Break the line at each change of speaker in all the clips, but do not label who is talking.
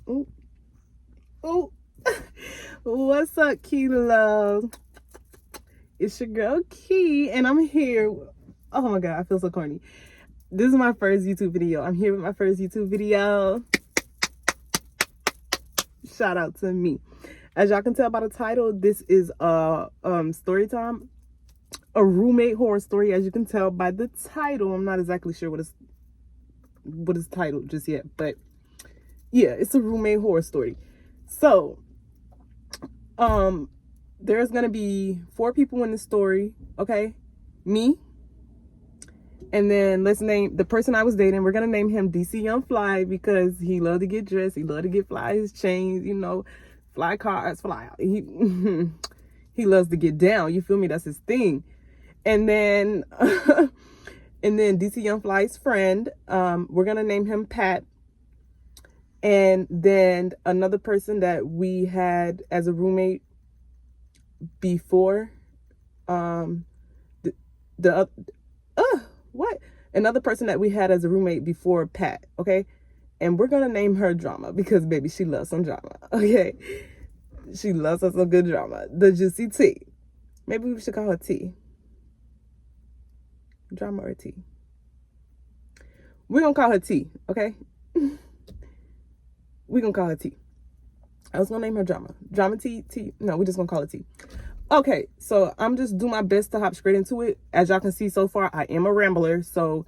Ooh, ooh. What's up, Key Love? It's your girl Key, and I'm here. Oh my god, I feel so corny. This is my first YouTube video. I'm here with my first YouTube video. Shout out to me. As y'all can tell by the title, this is a story time, a roommate horror story. As you can tell by the title, I'm not exactly sure what is titled just yet, but yeah, it's a roommate horror story. So there's gonna be 4 people in the story, okay? Me, and then let's name the person I was dating. We're gonna name him DC Young Fly because he loved to get dressed, he loved to get fly his chains, you know, fly cars, fly out. He he loves to get down, you feel me? That's his thing. And then and then DC Young Fly's friend, we're gonna name him Pat. And then another person that we had as a roommate before, what? Another person that we had as a roommate before Pat, okay? And we're gonna name her Drama because baby, she loves some drama, okay? She loves some good drama. The Juicy Tea. Maybe we should call her T. Drama or T? We're gonna call her T, okay? We're gonna call her T. I was gonna name her Drama. Drama T. No, we're just gonna call her T. Okay, so I'm just doing my best to hop straight into it. As y'all can see so far, I am a rambler. So,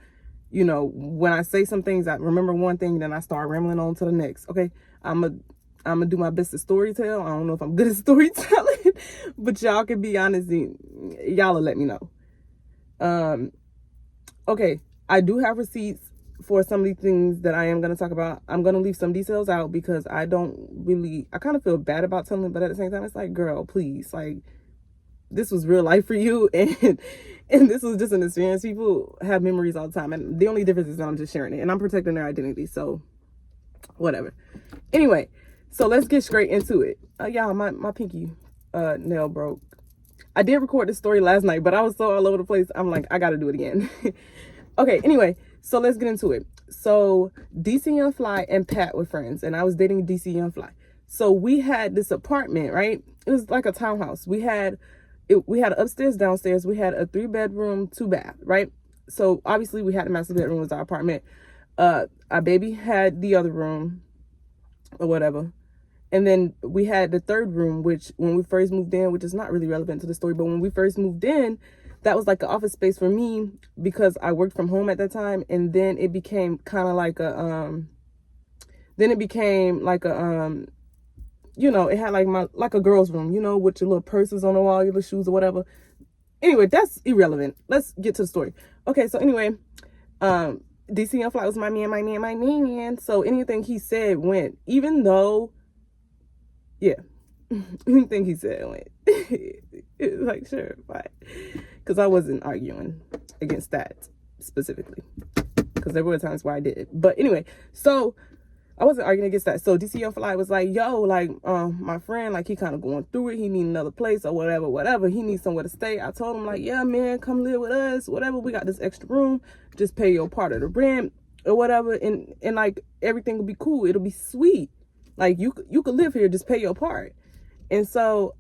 you know, when I say some things, I remember one thing, then I start rambling on to the next. Okay, I'm gonna do my best to storytell. I don't know if I'm good at storytelling, but y'all can be honest. Y'all will let me know. Okay, I do have receipts for some of the things that I am going to talk about. I'm going to leave some details out because I kind of feel bad about telling them, but at the same time, it's like, girl, please, like, this was real life for you, and this was just an experience. People have memories all the time, and the only difference is that I'm just sharing it, and I'm protecting their identity, so whatever. Anyway, so let's get straight into it. Y'all, my pinky nail broke. I did record this story last night, but I was so all over the place, I'm like, I gotta do it again. Okay, anyway, so let's get into it. So DC Young Fly and Pat were friends, and I was dating DC Young Fly. So we had this apartment, right? It was like a townhouse. We had upstairs, downstairs. We had a 3-bedroom, 2-bath, right? So obviously we had a master bedroom as our apartment. Our baby had the other room or whatever. And then we had the 3rd room, which when we first moved in, which is not really relevant to the story, but when we first moved in, that was like an office space for me because I worked from home at that time. And then it became kind of like you know, it had like a girl's room, you know, with your little purses on the wall, your little shoes or whatever. Anyway, that's irrelevant. Let's get to the story. Okay, so anyway, DC Young Fly was my man. So anything he said went, even though, yeah, anything he said went. It was like, sure, fine. Because I wasn't arguing against that specifically. Because there were times where I did. But anyway, so I wasn't arguing against that. So DC Young Fly was like, yo, like, my friend, like, he kind of going through it. He need another place or whatever. He needs somewhere to stay. I told him, like, yeah, man, come live with us, whatever. We got this extra room. Just pay your part of the rent or whatever. And like, everything will be cool. It'll be sweet. Like, you could live here. Just pay your part. And so,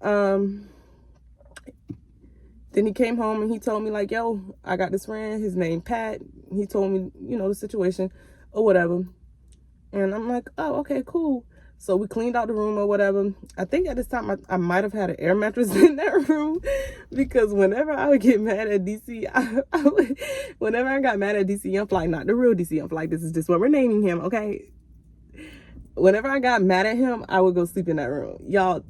then he came home and he told me, like, yo, I got this friend, his name Pat. He told me, you know, the situation or whatever. And I'm like, oh, okay, cool. So we cleaned out the room or whatever. I think at this time I might have had an air mattress in that room because whenever I would get mad at DC, whenever I got mad at DC Young Fly, not the real DC Young Fly, this is just what we're naming him, okay? Whenever I got mad at him, I would go sleep in that room. Y'all,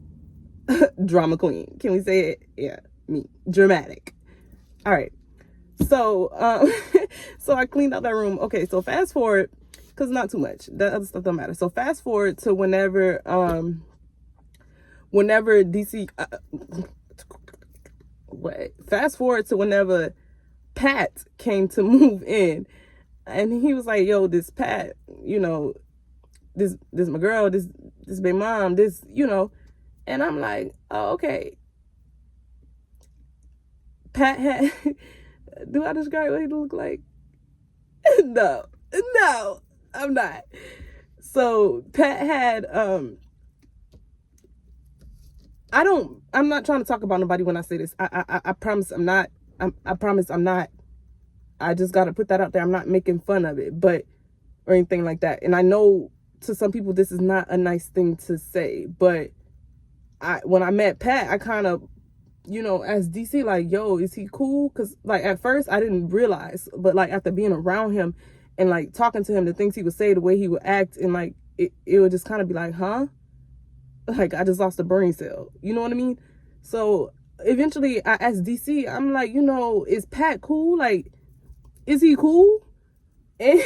drama queen. Can we say it? Yeah, me. Dramatic. All right. So, so I cleaned out that room. Okay, so fast forward, because not too much. That other stuff don't matter. So fast forward to whenever DC, fast forward to whenever Pat came to move in, and he was like, yo, this Pat, you know, this my girl, this baby mom, this, you know, and I'm like, oh, okay. Pat had, do I describe what he looked like? No, I'm not. So Pat had I'm not trying to talk about nobody when I say this. I promise I'm not. I promise I'm not. I just got to put that out there. I'm not making fun of it, but or anything like that. And I know to some people this is not a nice thing to say, but when I met Pat, I kind of, asked DC like, yo, is he cool? Because like at first I didn't realize, but like after being around him and like talking to him, the things he would say, the way he would act, and like it would just kind of be like, huh? Like I just lost a brain cell. You know what I mean? So eventually I asked DC, I'm like, is Pat cool? Like, is he cool? And,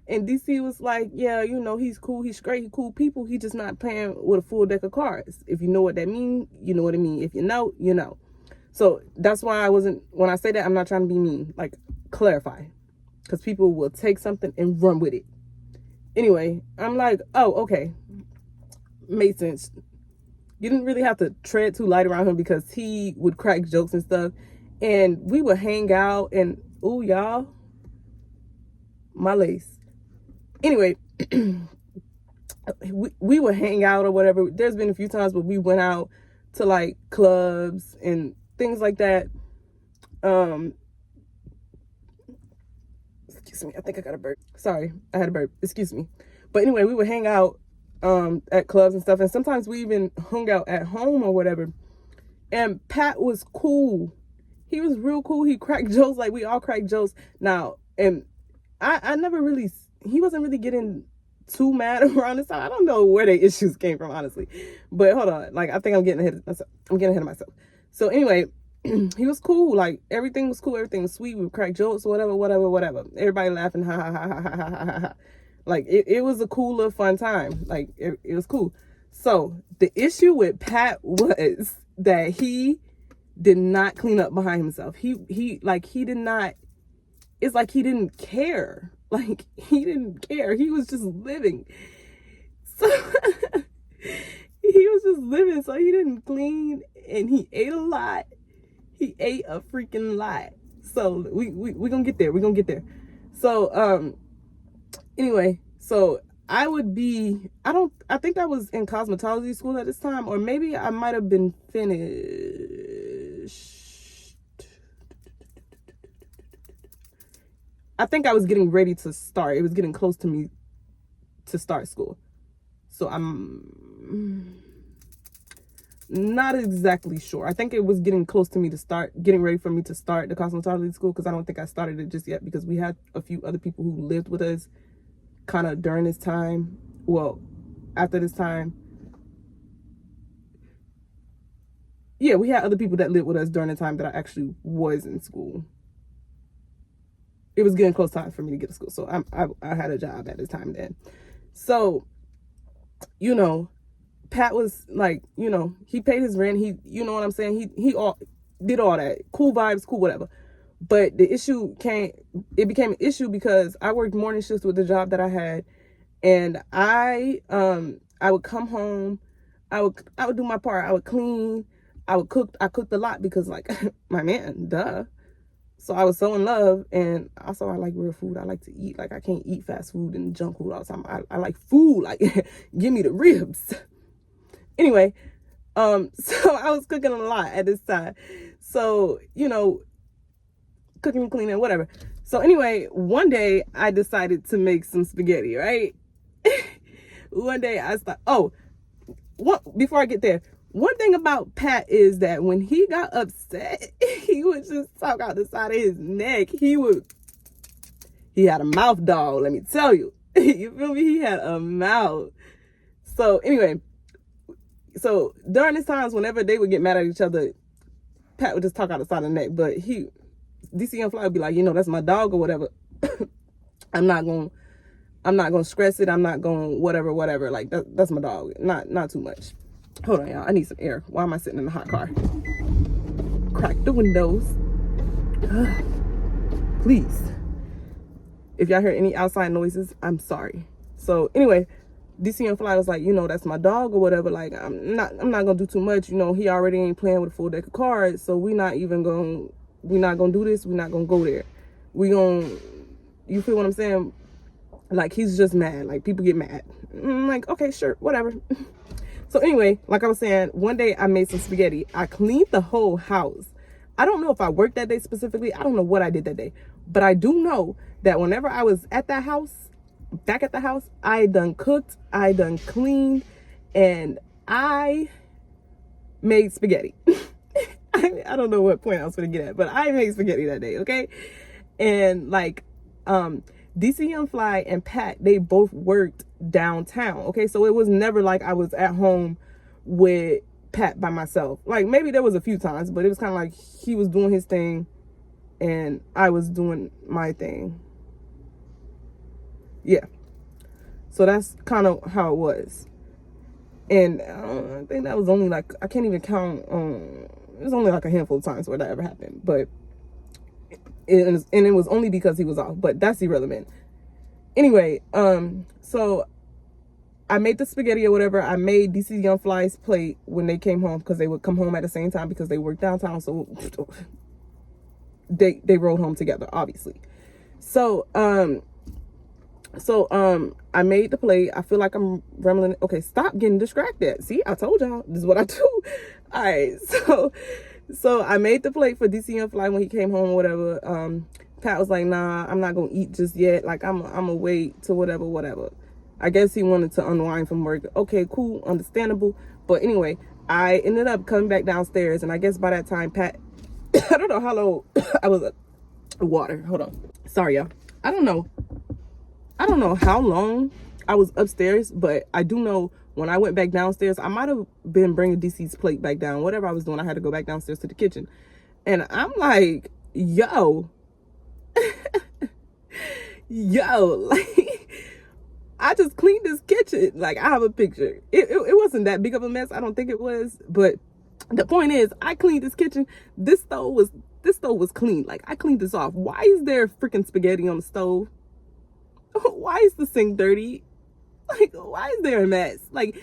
and DC was like, yeah, he's cool. He's great. He cool people. He just not playing with a full deck of cards. If you know what that means, you know what I mean. If you know, you know. So that's why when I say that, I'm not trying to be mean. Like, clarify. Because people will take something and run with it. Anyway, I'm like, oh, okay. Made sense. You didn't really have to tread too light around him because he would crack jokes and stuff. And we would hang out and, ooh, y'all, my lace. Anyway, we would hang out or whatever. There's been a few times where we went out to like clubs and things like that. Excuse me, I think I got a burp. Sorry, I had a burp. Excuse me. But anyway, we would hang out at clubs and stuff, and sometimes we even hung out at home or whatever. And Pat was cool. He was real cool. He cracked jokes like we all crack jokes. Now, and I never really, he wasn't really getting too mad around this time. I don't know where the issues came from, honestly. But hold on, like I think I'm getting ahead of myself. So anyway, he was cool. Like everything was cool. Everything was sweet. We would crack jokes, whatever. Everybody laughing, ha ha ha ha ha ha ha ha. Like it was a cool little fun time. Like it was cool. So the issue with Pat was that he did not clean up behind himself. He did not. It's like he didn't care. Like he didn't care. He was just living. So he was just living. So he didn't clean, and he ate a lot. He ate a freaking lot. So we gonna get there. We're gonna get there. So anyway, so I think I was in cosmetology school at this time, or maybe I might have been finished. I think I was getting ready to start. It was getting close to me to start school. So I'm not exactly sure. I think it was getting close to me to start, getting ready for me to start the cosmetology school, because I don't think I started it just yet, because we had a few other people who lived with us kind of during this time. Well, after this time. Yeah, we had other people that lived with us during the time that I actually was in school. It was getting close time for me to get to school. So I had a job at this time then. So, Pat was like, he paid his rent. He, you know what I'm saying? He did all that. Cool vibes, cool whatever. But the issue became an issue because I worked morning shifts with the job that I had. And I would come home. I would do my part. I would clean. I would cook. I cooked a lot because like my man, duh. So I was so in love, and also I like real food. I like to eat. Like I can't eat fast food and junk food all the time. I like food. Like give me the ribs. Anyway, so I was cooking a lot at this time. So, cooking and cleaning, whatever. So anyway, one day I decided to make some spaghetti, right? One day I thought, before I get there, one thing about Pat is that when he got upset, he would just talk out the side of his neck. He had a mouth, dog, let me tell you. You feel me? He had a mouth. So anyway, so during these times, whenever they would get mad at each other, Pat would just talk out the side of the neck. But DC and Fly would be like, that's my dog or whatever. I'm not gonna stress it. I'm not gonna whatever. Like that's my dog. Not too much. Hold on, y'all. I need some air. Why am I sitting in the hot car? Crack the windows. Please. If y'all hear any outside noises, I'm sorry. So anyway, DC and Fly was like, that's my dog or whatever. Like I'm not gonna do too much. He already ain't playing with a full deck of cards. So we're not gonna do this. We're not gonna go there. You feel what I'm saying? Like, he's just mad. Like, people get mad. I'm like, okay, sure, whatever. So anyway, like I was saying, one day I made some spaghetti. I cleaned the whole house. I don't know if I worked that day specifically. I don't know what I did that day. But I do know that whenever I was at that house, back at the house, I done cooked, I done cleaned, and I made spaghetti. I don't know what point I was going to get at, but I made spaghetti that day, okay? And like, DC Young Fly and Pat, they both worked downtown, okay? So it was never like I was at home with Pat by myself. Like, maybe there was a few times, but it was kind of like he was doing his thing and I was doing my thing. Yeah. So that's kind of how it was. And I think that was only like, I can't even count, it was only like a handful of times where that ever happened. But it was only because he was off, but that's irrelevant. Anyway, so I made the spaghetti or whatever. I made DC Young Fly's plate when they came home, because they would come home at the same time because they worked downtown. So they rode home together, obviously. So I made the plate. I feel like I'm rambling. Okay, stop getting distracted. See, I told y'all this is what I do. All right, so I made the plate for DC Young Fly when he came home or whatever. Pat was like, nah, I'm not gonna eat just yet. Like, I'm gonna wait to whatever. I guess he wanted to unwind from work. Okay, cool, understandable. But anyway, I ended up coming back downstairs, and I guess by that time, Pat, I don't know how low I was. Water, hold on. Sorry, y'all. I don't know how long I was upstairs, but I do know when I went back downstairs, I might have been bringing DC's plate back down. Whatever I was doing, I had to go back downstairs to the kitchen. And I'm like, yo, like, I just cleaned this kitchen. Like, I have a picture. It wasn't that big of a mess. I don't think it was. But the point is, I cleaned this kitchen. This stove was clean. Like, I cleaned this off. Why is there freaking spaghetti on the stove? Why is the sink dirty? Like, why is there a mess? Like,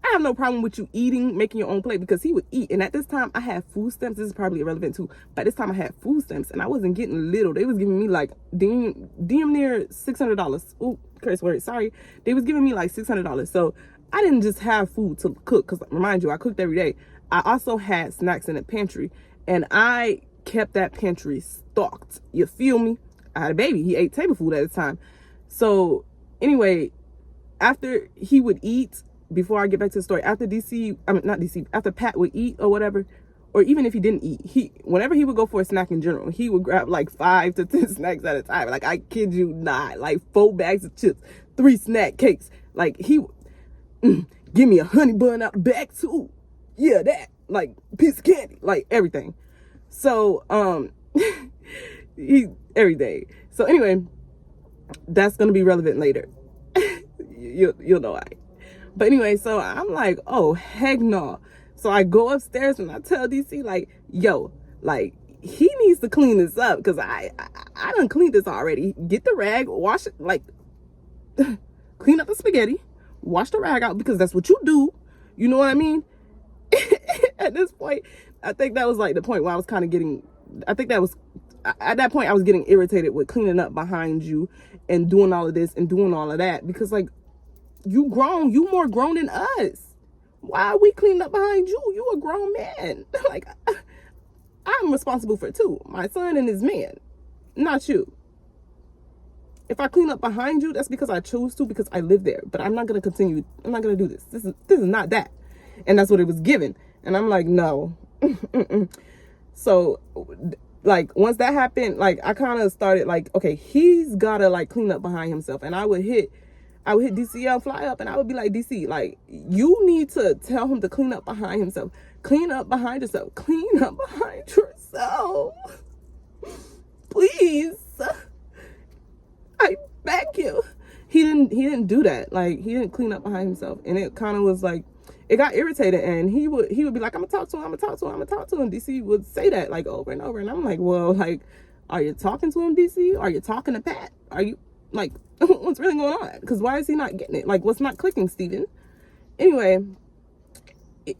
I have no problem with you making your own plate, because he would eat. And at this time, I had food stamps. This is probably irrelevant too. By this time, I had food stamps, and I wasn't getting little. They was giving me like damn near $600. Oh, curse word. Sorry. They was giving me like $600. So I didn't just have food to cook, because remind you, I cooked every day. I also had snacks in the pantry, and I kept that pantry stocked. You feel me? I had a baby. He ate table food at the time. So anyway, after he would eat, before I get back to the story, after after Pat would eat or whatever, or even if he didn't eat, whenever he would go for a snack in general, he would grab like 5 to 10 snacks at a time. Like, I kid you not, like 4 bags of chips, 3 snack cakes. Like, he would give me a honey bun out the back too. Yeah, that, like, piece of candy, like everything. So, every day. So anyway, that's gonna be relevant later. You'll know why. But anyway, so I'm like, oh, heck no. So I go upstairs and I tell DC, like, yo, like, he needs to clean this up, because I done cleaned this already. Get the rag, wash it, like, clean up the spaghetti, wash the rag out, because that's what you do. You know what I mean? At this point, I think that was like the point where I was kind of getting, at that point I was getting irritated with cleaning up behind you and doing all of this and doing all of that, because like, you more grown than us. Why are we cleaning up behind you? You a grown man. Like, I'm responsible for 2, my son and his man, not you. If I clean up behind you, that's because I chose to, because I live there. But I'm not gonna continue. I'm not gonna do this. This is not that. And that's what it was given. And I'm like, no. So, like, once that happened, like, I kind of started like, okay, he's gotta like clean up behind himself. And I would hit DC Young Fly up, and I would be like, DC, like, you need to tell him to clean up behind himself. Clean up behind yourself. Clean up behind yourself. Please. I beg you. He didn't do that. Like, he didn't clean up behind himself. And it kind of was like, it got irritated, and he would be like, I'm gonna talk to him. DC would say that like over and over. And I'm like, well, like, are you talking to him, DC? Are you talking to Pat? Are you, like, what's really going on? Because why is he not getting it? Like, what's not clicking, Steven? Anyway,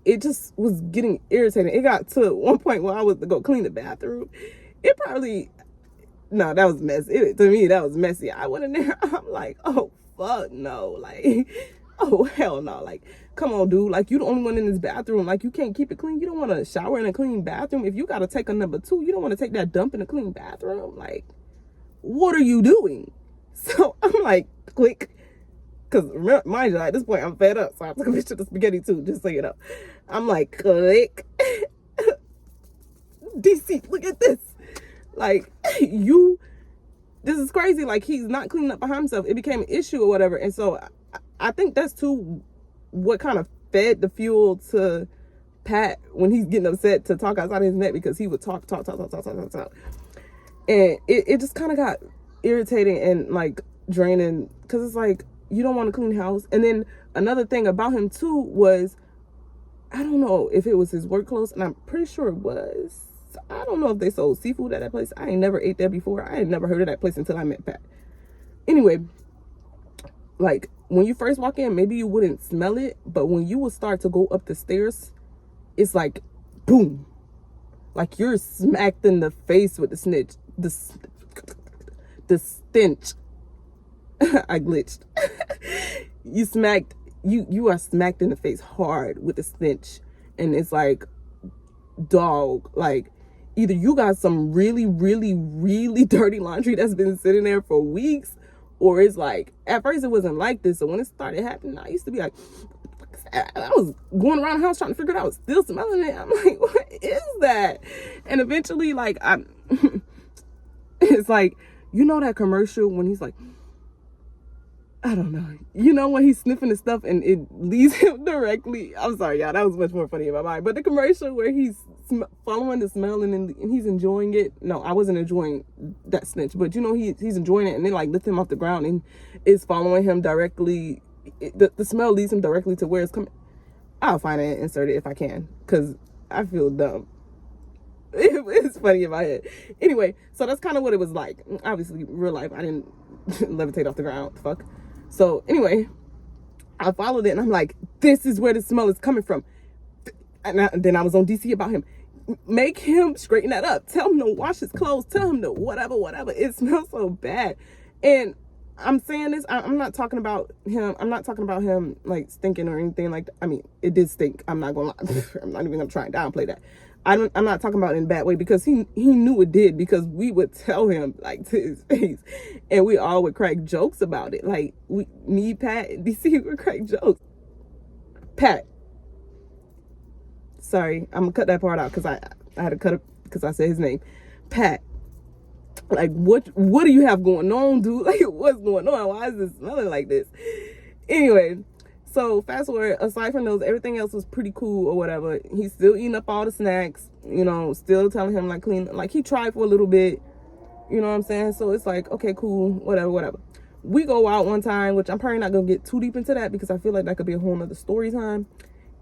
it just was getting irritating. It got to one point where I was to go clean the bathroom. no, that was messy. To me, that was messy. I went in there, I'm like, oh, fuck no. Like, oh, hell no. Like, come on, dude. Like, you the only one in this bathroom. Like, you can't keep it clean. You don't want to shower in a clean bathroom. If you got to take a number 2, you don't want to take that dump in a clean bathroom. Like, what are you doing? So, I'm like, click. Because, mind you, at this point, I'm fed up. So, I took a picture of the spaghetti, too, just so you know. I'm like, click. DC, look at this. Like, this is crazy. Like, he's not cleaning up behind himself. It became an issue or whatever. And so I think that's too what kind of fed the fuel to Pat when he's getting upset to talk outside his neck, because he would talk. And it just kind of got irritating and like draining, because it's like, you don't want to clean house. And then another thing about him too was, I don't know if it was his work clothes, and I'm pretty sure it was. I don't know if they sold seafood at that place. I ain't never ate there before. I had never heard of that place until I met Pat. Anyway, like, when you first walk in, maybe you wouldn't smell it, but when you would start to go up the stairs, it's like, boom. Like, you're smacked in the face with the stench. I glitched. You are smacked in the face hard with the stench. And it's like, dog, like, either you got some really, really, really dirty laundry that's been sitting there for weeks, or it's like, at first it wasn't like this. So when it started happening, I used to be like, I was going around the house trying to figure it out. I was still smelling it. I'm like, what is that? And eventually, like, it's like, you know that commercial when he's like, I don't know. You know when he's sniffing the stuff and it leads him directly. I'm sorry, y'all. That was much more funny in my mind. But the commercial where he's following the smell and he's enjoying it. No, I wasn't enjoying that stench. But, you know, he's enjoying it. And then, like, lift him off the ground and it's following him directly. The smell leads him directly to where it's coming. I'll find it and insert it if I can, because I feel dumb. It's funny in my head. Anyway, so that's kind of what it was like. Obviously, real life, I didn't levitate off the ground. Fuck. So anyway, I followed it and I'm like, this is where the smell is coming from. And then I was on DC about him. Make him straighten that up. Tell him to wash his clothes. Tell him to whatever. It smells so bad. And I'm saying this, I'm not talking about him. I'm not talking about him like stinking or anything like that. I mean, it did stink. I'm not gonna lie. I'm not even gonna try and downplay that. I'm not talking about it in a bad way, because he knew it did, because we would tell him, like, to his face, and we all would crack jokes about it. Like, me, Pat, and DC would crack jokes. Pat, sorry, I'm gonna cut that part out because I had to cut it because I said his name. Pat, like, what do you have going on, dude? Like, what's going on? Why is this smelling like this? Anyway, so fast forward, aside from those, everything else was pretty cool or whatever. He's still eating up all the snacks, you know, still telling him, like, clean. Like, he tried for a little bit, you know what I'm saying? So it's like, okay, cool, whatever. We go out one time, which I'm probably not going to get too deep into that, because I feel like that could be a whole nother story time.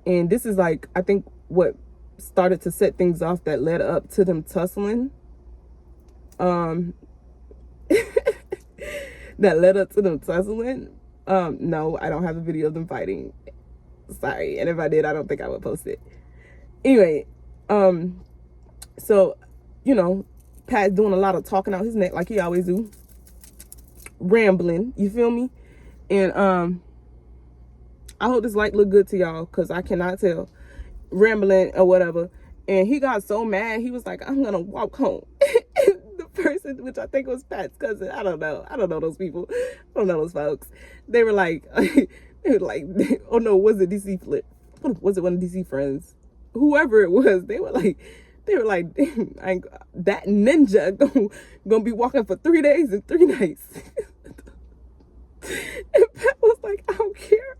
And this is, like, I think what started to set things off that led up to them tussling. That led up to them tussling. No, I don't have a video of them fighting. Sorry. And if I did, I don't think I would post it. Anyway, so, you know, Pat's doing a lot of talking out his neck like he always do. Rambling, you feel me? And I hope this light look good to y'all, because I cannot tell. Rambling or whatever. And he got so mad, he was like, I'm gonna walk home. The person, which I think was Pat's cousin, I don't know those people, I don't know those folks. They were like, oh no, was it DC Flip? Was it one of DC friends? Whoever it was, they were like, that ninja gonna be walking for 3 days and 3 nights. And Pat was like, I don't care.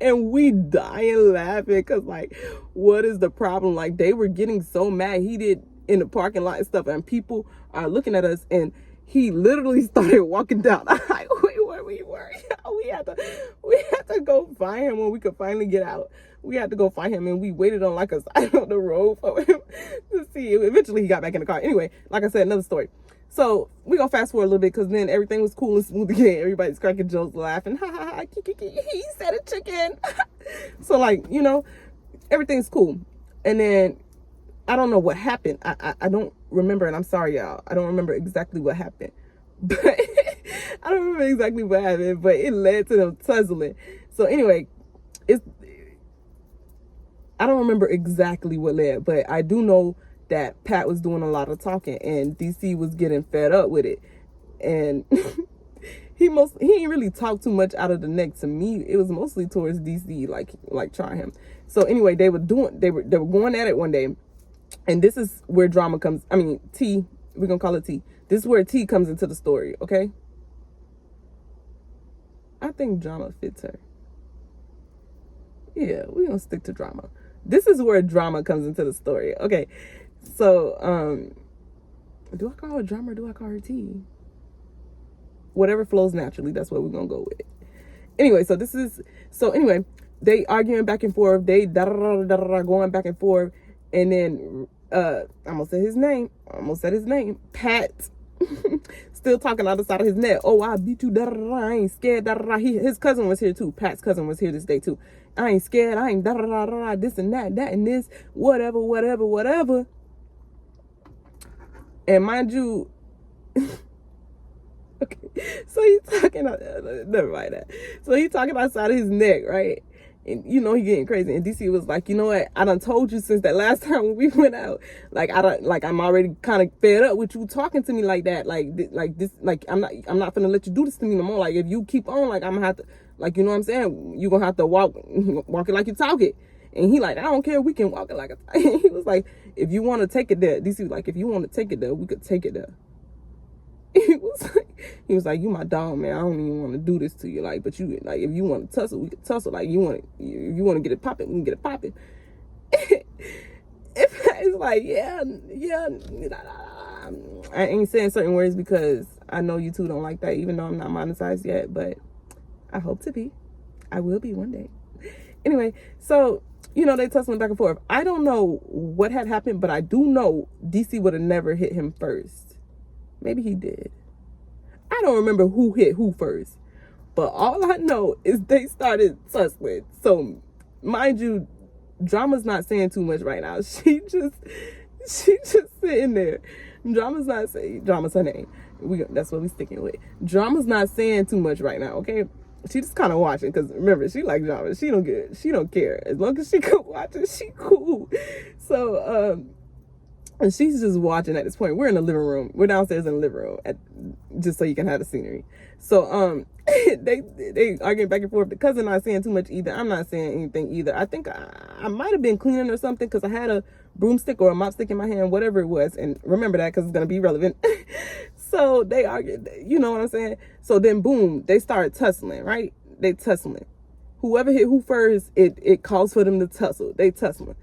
And we dying laughing, because, like, what is the problem? Like, they were getting so mad, heated in the parking lot and stuff, and people are looking at us, and he literally started walking down the highway where we were. We had to go find him when we could finally get out. We had to go find him, and we waited on, like, a side of the road for him to see. Eventually he got back in the car. Anyway, like I said, another story. So we're going to fast forward a little bit, because then everything was cool and smooth again. Everybody's cracking jokes, laughing. Ha, ha, ha, he said a chicken. So, like, you know, everything's cool. And then I don't know what happened. I don't remember, and I'm sorry, y'all. I don't remember exactly what happened. But I don't remember exactly what happened, but it led to them tussling. So anyway, I don't remember exactly what led, but I do know that Pat was doing a lot of talking and DC was getting fed up with it. And he ain't really talked too much out of the neck to me. It was mostly towards DC, like trying him. So anyway, they were going at it one day, and this is where drama comes. I mean, T, we're gonna call it T. This is where T comes into the story, okay? I think drama fits her. Yeah, we're gonna stick to drama. This is where drama comes into the story. Okay. So, do I call her drama or do I call her T? Whatever flows naturally, that's what we're gonna go with. Anyway, anyway, they arguing back and forth, they going back and forth, and then I almost said his name. Pat still talking out the side of his neck. Oh, I beat you, I ain't scared. His cousin was here too. Pat's cousin was here this day too. I ain't scared. I ain't this and that and this, whatever. And mind you, okay, so he's talking, never mind that. So he's talking outside of his neck, right? And he getting crazy. And DC was like, you know what? I done told you since that last time when we went out. I'm already kind of fed up with you talking to me like that. I'm not finna let you do this to me no more. Like, if you keep on, I'm gonna have to, you know what I'm saying? You gonna have to walk it like you talk it. And he like, I don't care. We can walk it like a. He was like, if you want to take it there, DC was like, if you want to take it there, we could take it there. He was like, you my dog, man. I don't even want to do this to you. But you, if you want to tussle, we can tussle. If you want to get it popping, we can get it popping. It's like, yeah. I ain't saying certain words because I know you two don't like that, even though I'm not monetized yet, but I hope to be. I will be one day. Anyway, so, they tussling back and forth. I don't know what had happened, but I do know DC would have never hit him first. Maybe he did. I don't remember who hit who first. But all I know is they started tussling. So, mind you, Drama's not saying too much right now. She just sitting there. Drama's her name. That's what we sticking with. Drama's not saying too much right now, okay? She just kind of watching, because remember, she like drama. She don't care. As long as she can watch it, she cool. So, and she's just watching at this point. We're in the living room. We're downstairs in the living room, just so you can have the scenery. So, they arguing back and forth. The cousin not saying too much either. I'm not saying anything either. I think I might have been cleaning or something, because I had a broomstick or a mop stick in my hand, whatever it was. And remember that, because it's going to be relevant. So they argued, you know what I'm saying? So then, boom, they started tussling, right? They tussling. Whoever hit who first, it calls for them to tussle. They tussling.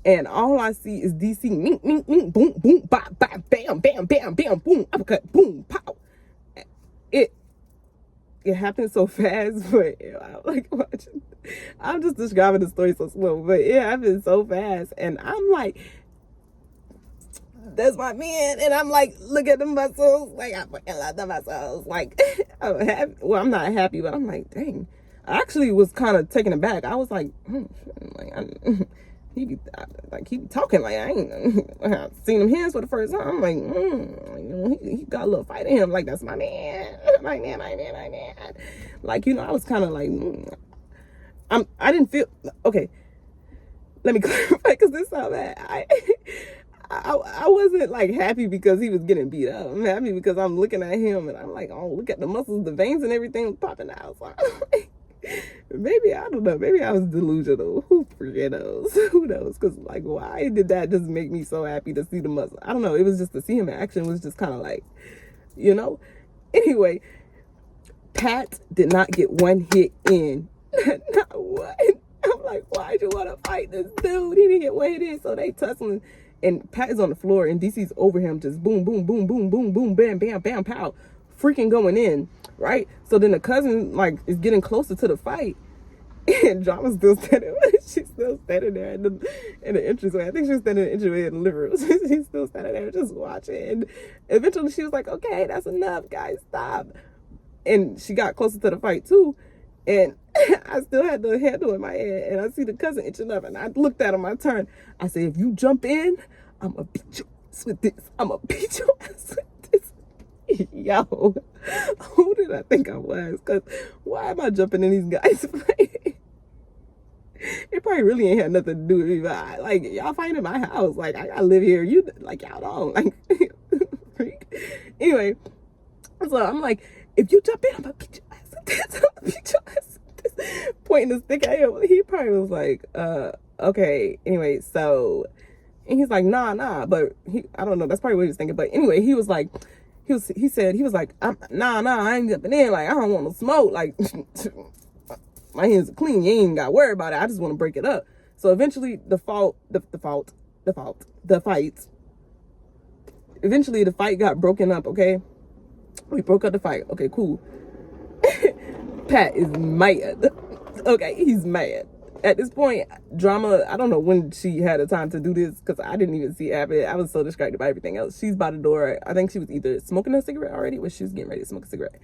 And all I see is DC, mink, mink, mink, boom, boom, bop, bop, bam, bam, bam, bam, boom, uppercut, boom, pow. It happened so fast, but I'm like watching. I'm just describing the story so slow, but it happened so fast. And I'm like, that's my man. And I'm like, look at the muscles. Like, I fucking love the muscles. Like, I'm happy. Well, I'm not happy, but I'm like, dang. I actually was kind of taken aback. I was like, he be talking like I ain't seen him hands for the first time. I'm like, he got a little fight in him. Like, that's my man, my man. Like, I was kind of like, I didn't feel okay. Let me clarify, because this is how bad I wasn't like happy because he was getting beat up. I'm happy because I'm looking at him and I'm like, oh, look at the muscles, the veins and everything popping out. So maybe, I don't know, maybe I was delusional. Who freaking knows? Who knows? Because like, why did that just make me so happy to see the muscle? I don't know. It was just to see him in action was just kind of like, Anyway, Pat did not get one hit in. Not one. I'm like, why'd you want to fight this dude? He didn't get one hit in. So they tussling. And Pat is on the floor and DC's over him, just boom, boom, boom, boom, boom, boom, bam, bam, bam, pow, freaking going in, right? So then the cousin, is getting closer to the fight, and Drama's still standing, she's still standing there in the entranceway. I think she's standing in the entranceway in the living room. She's still standing there just watching. And eventually she was like, okay, that's enough, guys, stop. And she got closer to the fight too. And I still had the handle in my hand, and I see the cousin itching up, and I looked at him. I turned. I said, if you jump in, I'm gonna beat your ass with this. I'm gonna beat your ass with this. Yo, who did I think I was? Because why am I jumping in these guys' face? It probably really ain't had nothing to do with me, but like, y'all find in my house. Like, I gotta live here. You, like, y'all don't. Like, freak. Anyway, so I'm like, if you jump in, I'm gonna beat your ass with this. I'm gonna beat your ass with this. Pointing the stick at him. He probably was like, okay. Anyway, so, and he's like, nah. But I don't know. That's probably what he was thinking. But anyway, he was like, he was like, nah, I ain't jumping in. Like, I don't want no smoke. Like, my hands are clean. You ain't got to worry about it. I just want to break it up. So eventually the fight got broken up, okay? We broke up the fight. Okay, cool. Pat is mad. Okay, he's mad. At this point, Drama, I don't know when she had the time to do this because I didn't even see it happen. I was so distracted by everything else. She's by the door. I think she was either smoking a cigarette already or she was getting ready to smoke a cigarette.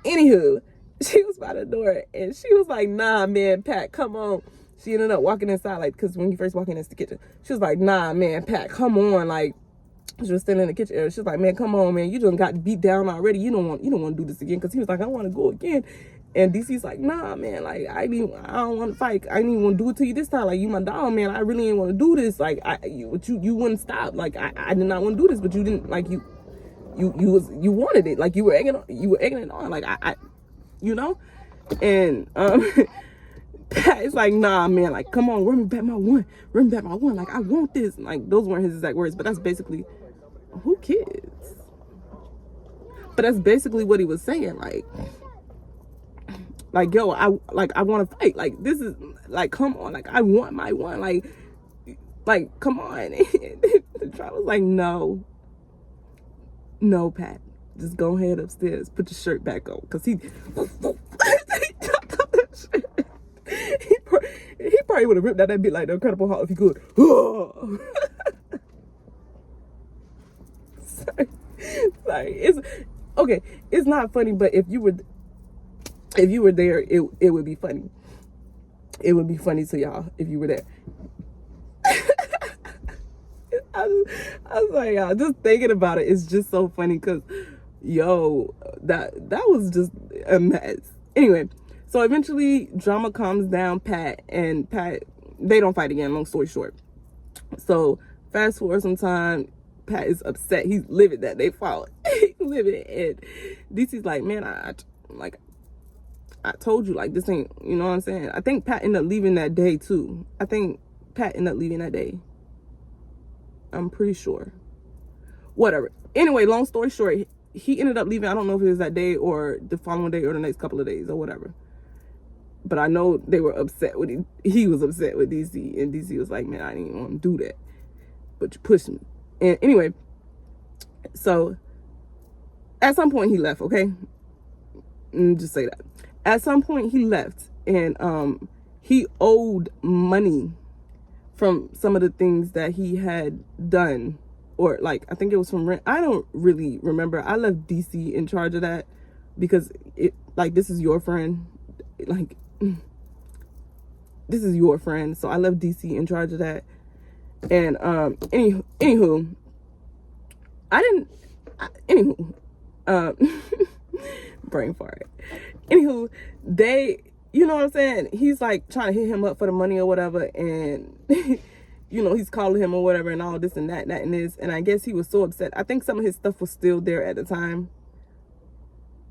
Anywho, she was by the door and she was like, nah, man, Pat, come on. She ended up walking inside, like, because when you first walk in, it's the kitchen. She was like, nah, man, Pat, come on. Like, she was standing in the kitchen area. She was like, man, come on, man. You done got beat down already. You don't want to do this again. Because he was like, I want to go again. And DC's like, nah, man. Like, I don't want to fight. I didn't even want to do it to you this time. Like, you my dog, man. I really didn't want to do this. Like, you wouldn't stop. Like, I did not want to do this, but you didn't, like, you wanted it. Like, you were egging it on. Like, you know? And Pat is like, nah, man, like, come on, run me back my one. Like, I want this. Like, those weren't his exact words, but that's basically, who kids? But that's basically what he was saying. Like, yo, I want to fight. Like, this is, like, come on. Like, I want my one. Like, come on. And the trial was like, no, Pat. Just go ahead upstairs. Put your shirt back on. Because he probably would have ripped out that bit like the Incredible Hulk if he could. Sorry. It's okay. It's not funny, but if you were there, it would be funny. It would be funny to y'all if you were there. I was like, y'all, just thinking about it, it's just so funny because, yo, that was just a mess. Anyway, so eventually Drama calms down Pat, and Pat, they don't fight again, long story short. So fast forward some time, Pat is upset. He's livid that they fought. He's livid. And DC's like, man, I told you, like, this ain't, you know what I'm saying? I think Pat ended up leaving that day too. I'm pretty sure. Whatever. Anyway, long story short, he ended up leaving. I don't know if it was that day or the following day or the next couple of days or whatever. But I know they were upset with him. He was upset with DC. And DC was like, man, I didn't even want to do that. But you pushed me. And anyway, so at some point he left, okay? Just say that. At some point he left. And he owed money from some of the things that he had done, or like, I think it was from rent. I don't really remember. I left DC in charge of that because it, like, this is your friend. Like, this is your friend. So I left DC in charge of that. And, anywho, brain fart. Anywho, you know what I'm saying? He's like trying to hit him up for the money or whatever. And, you know, he's calling him or whatever and all this and that and this. And I guess he was so upset. I think some of his stuff was still there at the time.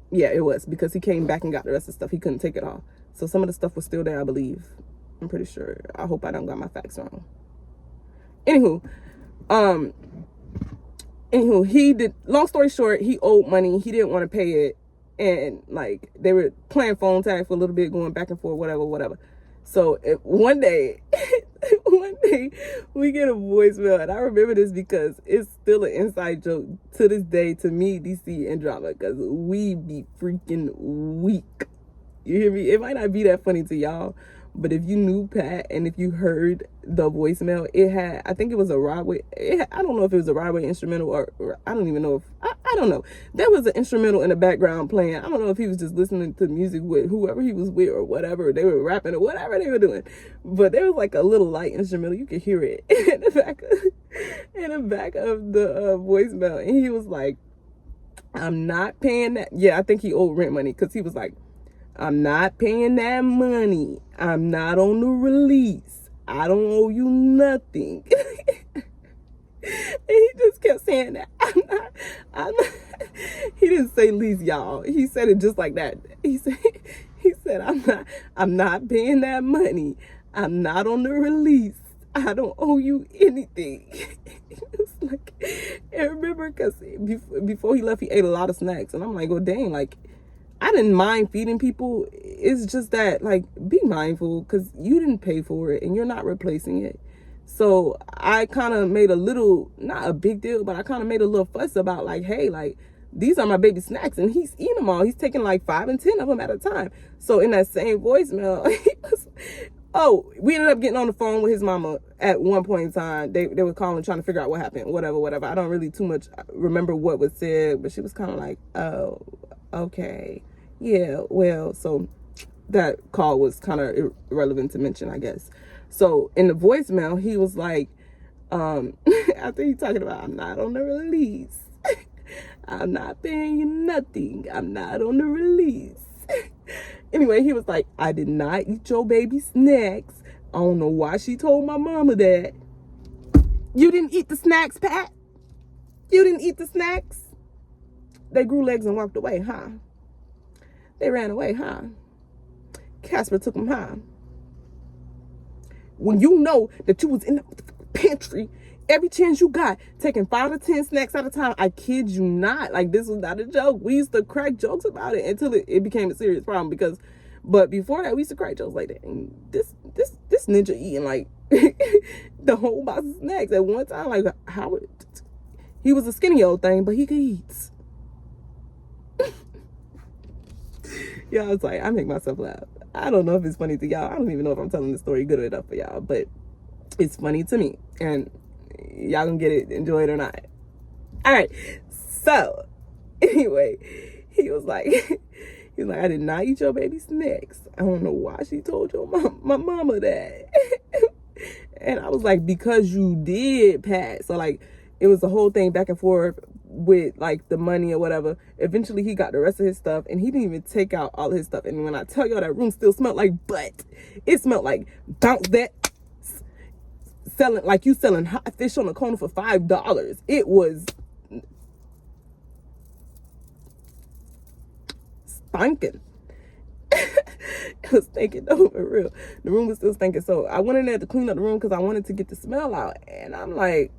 Yeah, it was, because he came back and got the rest of the stuff. He couldn't take it all. So some of the stuff was still there, I believe. I'm pretty sure. I hope I don't got my facts wrong. Anywho, he did, long story short, he owed money. He didn't want to pay it. And like, they were playing phone tag for a little bit, going back and forth, whatever. So one day we get a voicemail, and I remember this because it's still an inside joke to this day to me, DC, and Drama, because we be freaking weak. You hear me? It might not be that funny to y'all, but if you knew Pat and if you heard the voicemail, it had, I think it was a Rodway. I don't know if it was a Rodway instrumental or I don't even know if, I don't know. There was an instrumental in the background playing. I don't know if he was just listening to music with whoever he was with or whatever. They were rapping or whatever they were doing. But there was like a little light instrumental. You could hear it in the back. in the back of the voicemail, and he was like, I'm not paying that. Yeah, I think he owed rent money, because he was like, I'm not paying that money. I'm not on the release. I don't owe you nothing. And he just kept saying that. I'm not. He didn't say lease, y'all. He said it just like that. He said, I'm not paying that money. I'm not on the release. I don't owe you anything. It's like, I remember, because before he left, he ate a lot of snacks. And I'm like, well, dang, like, I didn't mind feeding people. It's just that, like, be mindful, because you didn't pay for it and you're not replacing it. So I kind of made a little, not a big deal, but I kind of made a little fuss about, like, hey, like, these are my baby snacks, and he's eating them all. He's taking like 5 and 10 of them at a time. So in that same voicemail, we ended up getting on the phone with his mama at one point in time. They were calling, trying to figure out what happened, whatever. I don't really too much remember what was said, but she was kind of like, oh, okay, yeah, well, so that call was kind of irrelevant to mention, I guess. So in the voicemail, he was like, after he talking about, I'm not on the release. I'm not paying you nothing. I'm not on the release. Anyway, he was like, I did not eat your baby snacks. I don't know why she told my mama that. You didn't eat the snacks, Pat? You didn't eat the snacks? They grew legs and walked away, huh? They ran away, huh? Casper took them, huh? When you know that you was in the pantry every chance you got, taking 5 to 10 snacks at a time. I kid you not. Like, this was not a joke. We used to crack jokes about it until it became a serious problem, but before that, we used to crack jokes like that. And this ninja eating like the whole box of snacks at one time. Like, he was a skinny old thing, but he could eat. Yeah, I was like, I make myself laugh. I don't know if it's funny to y'all. I don't even know if I'm telling the story good enough for y'all, but it's funny to me. And y'all gonna get it, enjoy it or not. All right. So anyway, he was like, I did not eat your baby snacks. I don't know why she told my mama that. And I was like, because you did, Pat. So like, it was the whole thing back and forth with like the money or whatever. Eventually he got the rest of his stuff, and he didn't even take out all of his stuff. And when I tell y'all, that room still smelled like butt. It smelled like bounce that. Selling like you selling hot fish on the corner for $5. It was stinking. It was stinking though, for real. The room was still stinking. So I went in there to clean up the room because I wanted to get the smell out. And I'm like,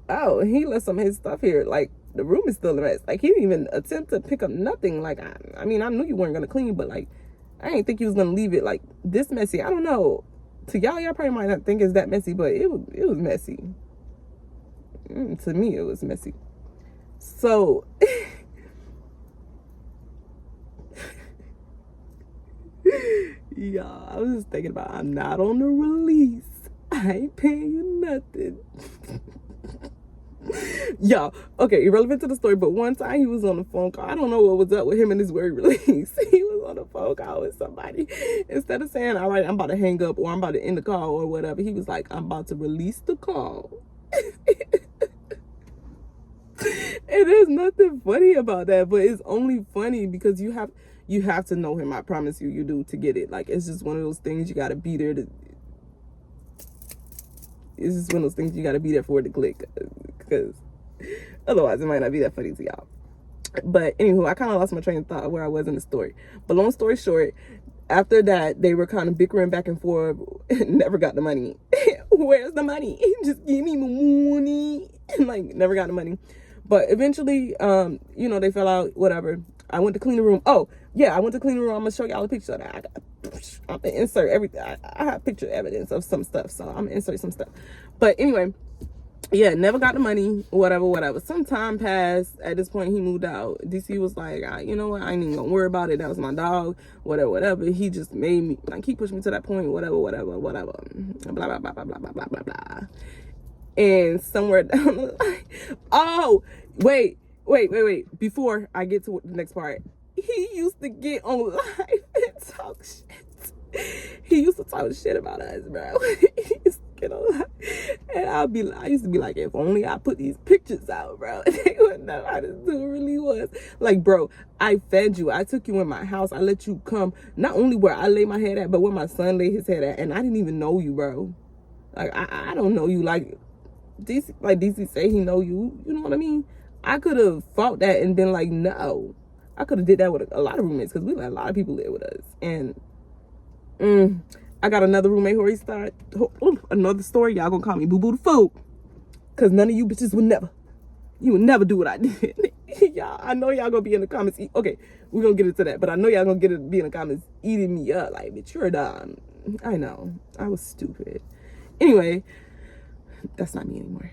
oh, he left some of his stuff here. Like, the room is still a mess. Like, he didn't even attempt to pick up nothing. Like, I mean, I knew you weren't gonna clean, but like, I didn't think you was gonna leave it like this messy. I don't know. To y'all probably might not think it's that messy, but it was messy. To me, it was messy. So, y'all, I was just thinking about, I'm not on the release. I ain't paying you nothing. Y'all, okay, irrelevant to the story, but one time he was on the phone call. I don't know what was up with him and his word release. He was on the phone call with somebody. Instead of saying, all right, I'm about to hang up, or I'm about to end the call, or whatever, he was like, I'm about to release the call. And there's nothing funny about that, but it's only funny because you have to know him. I promise you do, to get it. Like, it's just one of those things you got to be there to. It's just one of those things you got to be there for it to click, because otherwise it might not be that funny to y'all. But anywho, I kind of lost my train of thought where I was in the story. But long story short, after that, they were kind of bickering back and forth. Never got the money. Where's the money? Just give me the money. Like, never got the money. But eventually, they fell out, whatever. I went to clean the room. Oh, yeah, I went to clean the room. I'm going to show y'all a picture of that. I'm going to insert everything. I have picture evidence of some stuff, so I'm going to insert some stuff. But anyway, yeah, never got the money, whatever. Some time passed. At this point, he moved out. DC was like, you know what? I ain't even going to worry about it. That was my dog, whatever. He just made me, like, he pushed me to that point, whatever. Blah, blah, blah, blah, blah, blah, blah, blah. And somewhere down the line, oh, wait. Before I get to the next part, he used to get on live and talk shit. He used to talk shit about us, bro. You know, and I used to be like, if only I put these pictures out, bro, they would know how this dude really was. Like, bro, I fed you, I took you in my house, I let you come, not only where I lay my head at, but where my son lay his head at, and I didn't even know you, bro. Like, I don't know you. Like DC say he know you. You know what I mean? I could have fought that and been like, no. I could have did that with a lot of roommates, because we let a lot of people live with us. And I got another roommate who already started another story. Y'all gonna call me Boo Boo the Fool, because none of you bitches would never. You would never do what I did. Y'all, I know y'all gonna be in the comments. Okay, we're gonna get into that, but I know y'all gonna be in the comments eating me up. Like, bitch, you're dumb. I know. I was stupid. Anyway, that's not me anymore.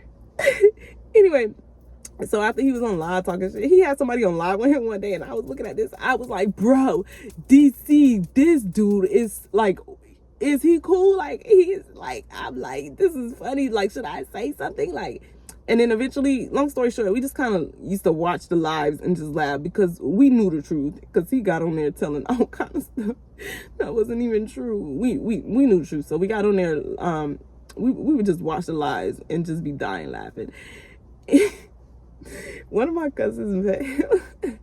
Anyway, so after he was on live talking shit, he had somebody on live with him one day, and I was looking at this. I was like, bro, DC, this dude is like, is he cool? Like, he's like, I'm like, this is funny. Like, should I say something? Like, and then eventually, long story short, we just kind of used to watch the lives and just laugh, because we knew the truth, because he got on there telling all kind of stuff that wasn't even true. We knew the truth, so we got on there. We would just watch the lives and just be dying laughing. One of my cousins met him,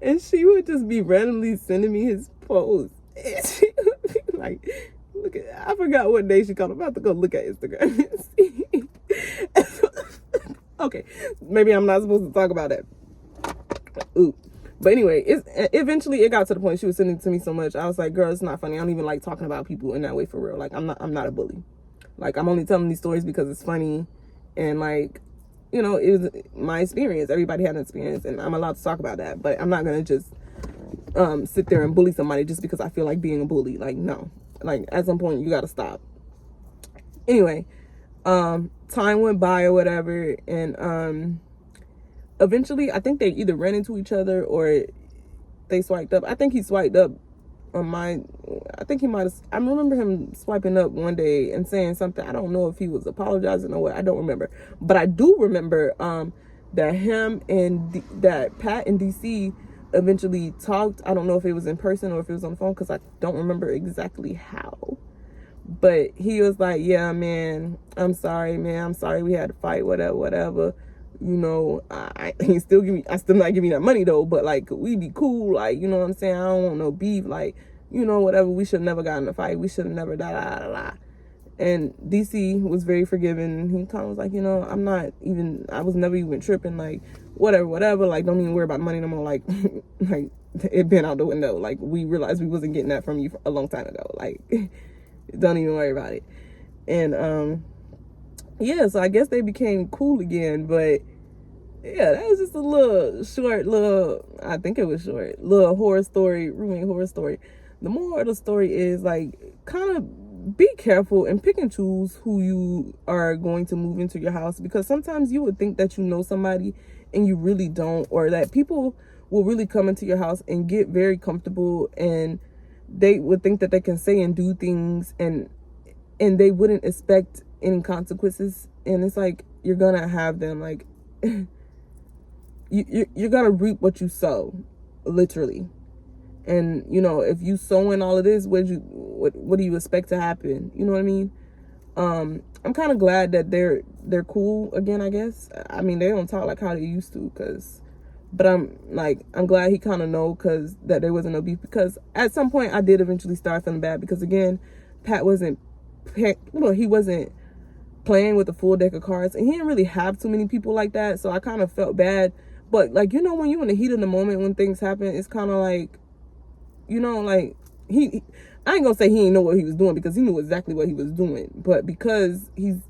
and she would just be randomly sending me his posts. And she would be like, look at, I forgot what day she called. I'm about to go look at Instagram and see. Okay, maybe I'm not supposed to talk about that. Ooh. But anyway, eventually it got to the point she was sending it to me so much. I was like, girl, it's not funny. I don't even like talking about people in that way for real. Like, I'm not a bully. Like, I'm only telling these stories because it's funny, and like, you know, it was my experience. Everybody had an experience, and I'm allowed to talk about that. But I'm not gonna just sit there and bully somebody just because I feel like being a bully. Like, no. Like, at some point you gotta stop. Anyway, time went by or whatever, and eventually I think they either ran into each other or they swiped up. I think he swiped up on mine. I think he might have. I remember him swiping up one day and saying something. I don't know if he was apologizing or what. I don't remember, but I do remember that him and that Pat and DC eventually talked. I don't know if it was in person or if it was on the phone, because I don't remember exactly how. But he was like, yeah, man, I'm sorry, man. I'm sorry we had to fight, whatever. You know, I still not giving that money though, but like, we be cool. Like, you know what I'm saying? I don't want no beef. Like, you know, whatever. We should have never gotten in a fight. We should have never da. And DC was very forgiving. He kind of was like, you know, I was never even tripping. Like, whatever. Like, don't even worry about money no more. Like, like, it been out the window. Like, we realized we wasn't getting that from you a long time ago. Like, don't even worry about it. And yeah, so I guess they became cool again. But yeah, that was just a I think it was short, little horror story, roommate horror story. The moral of the story is, like, kind of be careful and pick and choose who you are going to move into your house, because sometimes you would think that you know somebody and you really don't, or that people will really come into your house and get very comfortable, and they would think that they can say and do things, and they wouldn't expect any consequences. And it's like, you're gonna have them. Like, you're gonna reap what you sow, literally. And, you know, if you sow in all of this, what do you expect to happen? You know what I mean? I'm kind of glad that they're cool again, I guess. I mean, they don't talk like how they used to, but I'm glad he kind of know, because that there wasn't no beef, because at some point I did eventually start feeling bad, because again, Pat wasn't playing with a full deck of cards, and he didn't really have too many people like that, so I kind of felt bad. But like, you know, when you're in the heat of the moment, when things happen, it's kind of like, you know, like, I ain't gonna say he didn't know what he was doing, because he knew exactly what he was doing, but because he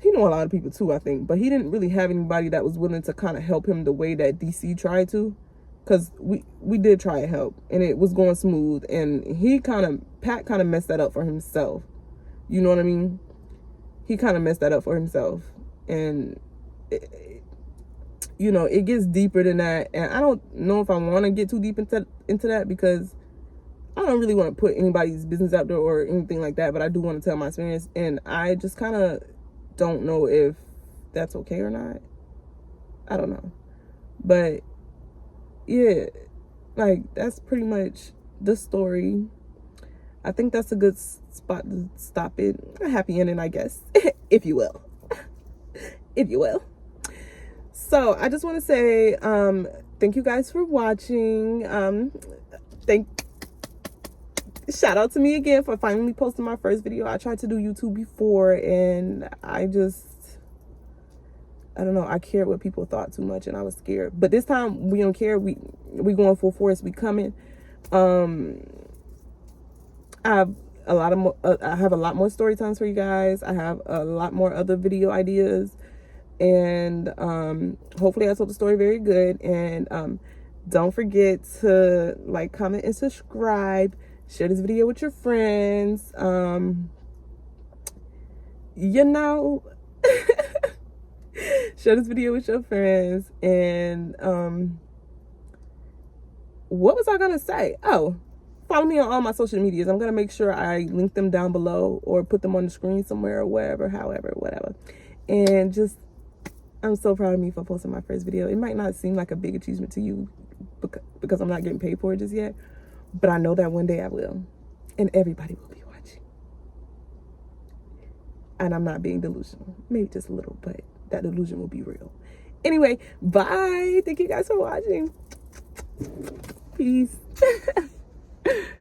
knew a lot of people too, I think, but he didn't really have anybody that was willing to kind of help him the way that DC tried to, because we did try to help, and it was going smooth, and Pat kind of messed that up for himself. You know what I mean? He kind of messed that up for himself, and you know, it gets deeper than that, and I don't know if I want to get too deep into that, because I don't really want to put anybody's business out there or anything like that, but I do want to tell my experience, and I just kind of don't know if that's okay or not. I don't know, but yeah, like, that's pretty much the story. I think that's a good spot to stop it. A happy ending, I guess, if you will. If you will. So I just want to say thank you guys for watching. Shout out to me again for finally posting my first video. I tried to do YouTube before, and I don't know, I cared what people thought too much, and I was scared. But this time we don't care. We going full force. We coming. I have a lot more story times for you guys. I have a lot more other video ideas, and hopefully I told the story very good. And don't forget to like, comment, and subscribe. Share this video with your friends. You know, share this video with your friends. And what was I gonna say? Oh, follow me on all my social medias. I'm gonna make sure I link them down below or put them on the screen somewhere, or wherever, however, whatever. And just, I'm so proud of me for posting my first video. It might not seem like a big achievement to you because I'm not getting paid for it just yet, but I know that one day I will, and everybody will be watching. And I'm not being delusional, maybe just a little, but that delusion will be real. Anyway, bye. Thank you guys for watching. Peace.